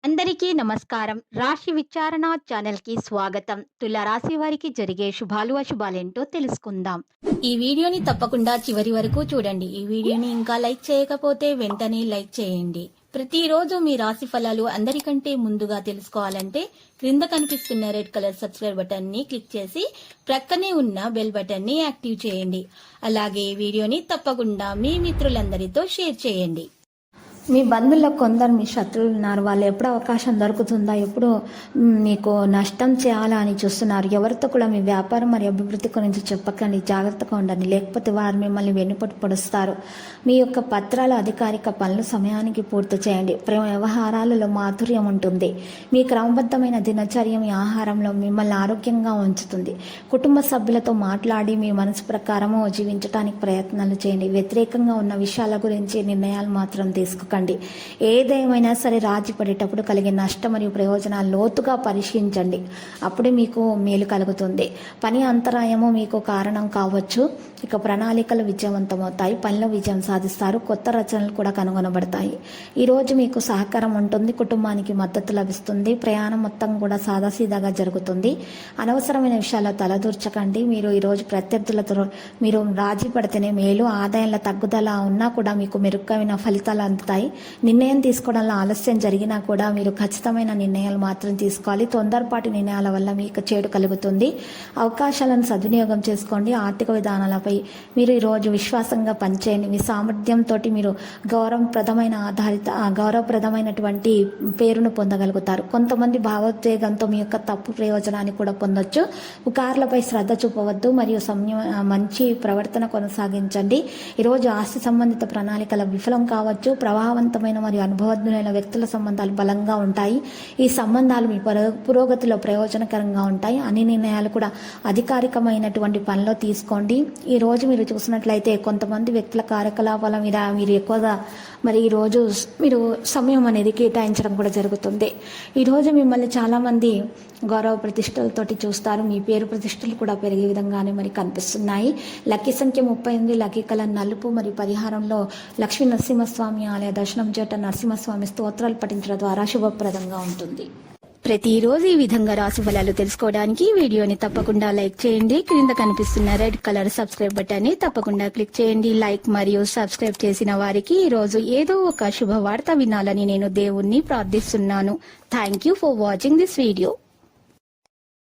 అందరికీ నమస్కారం. రాశి విచారణ ఛానల్‌కి స్వాగతం. తుల రాశి వారికి జరిగే శుభాలు, అశుభాలేంటో తెలుసుకుందాం. ఈ వీడియోని తప్పకుండా చివరి వరకు చూడండి. ఈ వీడియోని ఇంకా లైక్ చేయకపోతే వెంటనే లైక్ చేయండి. ప్రతిరోజు మీ రాశి ఫలాలు అందరికంటే ముందుగా తెలుసుకోవాలంటే క్రింద కనిపిస్తున్న రెడ్ కలర్ సబ్స్క్రైబ్ బటన్ ని క్లిక్ చేసి ప్రక్కనే ఉన్న బెల్ బటన్ ని యాక్టివ్ చేయండి. అలాగే వీడియోని తప్పకుండా మీ మిత్రులందరితో షేర్ చేయండి. మీ బంధువుల్లో కొందరు మీ శత్రువులు ఉన్నారు. వాళ్ళు ఎప్పుడు అవకాశం దొరుకుతుందా, ఎప్పుడు మీకు నష్టం చేయాలా అని చూస్తున్నారు. ఎవరితో కూడా మీ వ్యాపారం మరియు అభివృద్ధి గురించి చెప్పకండి, జాగ్రత్తగా ఉండండి, లేకపోతే వారు మిమ్మల్ని వెన్నుపోటు పొడుస్తారు. మీ యొక్క పత్రాల అధికారిక పనులు సమయానికి పూర్తి చేయండి. ప్రేమ వ్యవహారాలలో మాధుర్యం ఉంటుంది. మీ క్రమబద్ధమైన దినచర్య మీ ఆహారంలో మిమ్మల్ని ఆరోగ్యంగా ఉంచుతుంది. కుటుంబ సభ్యులతో మాట్లాడి మీ మనసు ప్రకారము జీవించడానికి ప్రయత్నాలు చేయండి. వ్యతిరేకంగా ఉన్న విషయాల గురించి నిర్ణయాలు మాత్రం తీసుకోకండి. ఏదేమైనా సరే రాజీ పడేటప్పుడు కలిగే నష్టం మరియు ప్రయోజనాలు లోతుగా పరిశీలించండి. అప్పుడే మీకు మేలు కలుగుతుంది. పని అంతరాయము మీకు కారణం కావచ్చు. ఇక ప్రణాళికలు విజయవంతమవుతాయి. పనిలో విజయం సాధిస్తారు. కొత్త రచనలు కూడా కనుగొనబడతాయి. ఈరోజు మీకు సహకారం ఉంటుంది. కుటుంబానికి మద్దతు లభిస్తుంది. ప్రయాణం మొత్తం కూడా సాదాసీదాగా జరుగుతుంది. అనవసరమైన విషయాల్లో తలదూర్చకండి. మీరు ఈరోజు ప్రత్యర్థులతో మీరు రాజీ పడితేనే మేలు. ఆదాయాల తగ్గుదల ఉన్నా కూడా మీకు మెరుగైన ఫలితాలు అందుతాయి. నిర్ణయం తీసుకోవడంలో ఆలస్యం జరిగినా కూడా మీరు ఖచ్చితమైన నిర్ణయాలు మాత్రం తీసుకోవాలి. తొందరపాటి నిర్ణయాల వల్ల మీకు చేడు కలుగుతుంది. అవకాశాలను సద్వినియోగం చేసుకోండి. ఆర్థిక విధానాలపై మీరు ఈరోజు విశ్వాసంగా పనిచేయండి. మీ సామర్థ్యంతో మీరు గౌరవప్రదమైనటువంటి పేరును పొందగలుగుతారు. కొంతమంది భావోద్వేగంతో మీ యొక్క తప్పు ప్రయోజనాన్ని కూడా పొందొచ్చు. పుకార్లపై శ్రద్ధ చూపవద్దు మరియు మంచి ప్రవర్తన కొనసాగించండి. ఈరోజు ఆస్తి సంబంధిత ప్రణాళికల విఫలం కావచ్చు. ప్రభావవంతమైన మరియు అనుభవజ్ఞులైన వ్యక్తుల సంబంధాలు బలంగా ఉంటాయి. ఈ సంబంధాలు మీ పురోగతిలో ప్రయోజనకరంగా ఉంటాయి. అన్ని నిర్ణయాలు కూడా అధికారికమైనటువంటి పనిలో తీసుకోండి. ఈ రోజు మీరు చూసినట్లయితే కొంతమంది వ్యక్తుల కార్యకలాపాల మీద మీరు ఎక్కువగా ఈరోజు మీరు సమయం అనేది కేటాయించడం కూడా జరుగుతుంది. ఈరోజు మిమ్మల్ని చాలామంది గౌరవ ప్రతిష్టలతోటి చూస్తారు. మీ పేరు ప్రతిష్టలు కూడా పెరిగే విధంగానే కనిపిస్తున్నాయి. లక్కీ సంఖ్య 38, లక్కీ కలర్ నలుపు మరియు పరిహారంలో లక్ష్మీ నరసింహస్వామి ఆలయ దర్శనం చేట నరసింహస్వామి స్తోత్రాలు పఠించడం ద్వారా శుభప్రదంగా ఉంటుంది. ప్రతిరోజు ఈ విధంగా రాశి ఫలాలు తెలుసుకోవడానికి వీడియోని తప్పకుండా లైక్ చేయండి. క్రింద కనిపిస్తున్న రెడ్ కలర్ సబ్స్క్రైబ్ బటన్ ని తప్పకుండా క్లిక్ చేయండి. లైక్ మరియు సబ్స్క్రైబ్ చేసిన వారికి ఈ రోజు ఏదో ఒక శుభవార్త వినాలని నేను దేవుణ్ణి ప్రార్థిస్తున్నాను. Thank you for watching this video.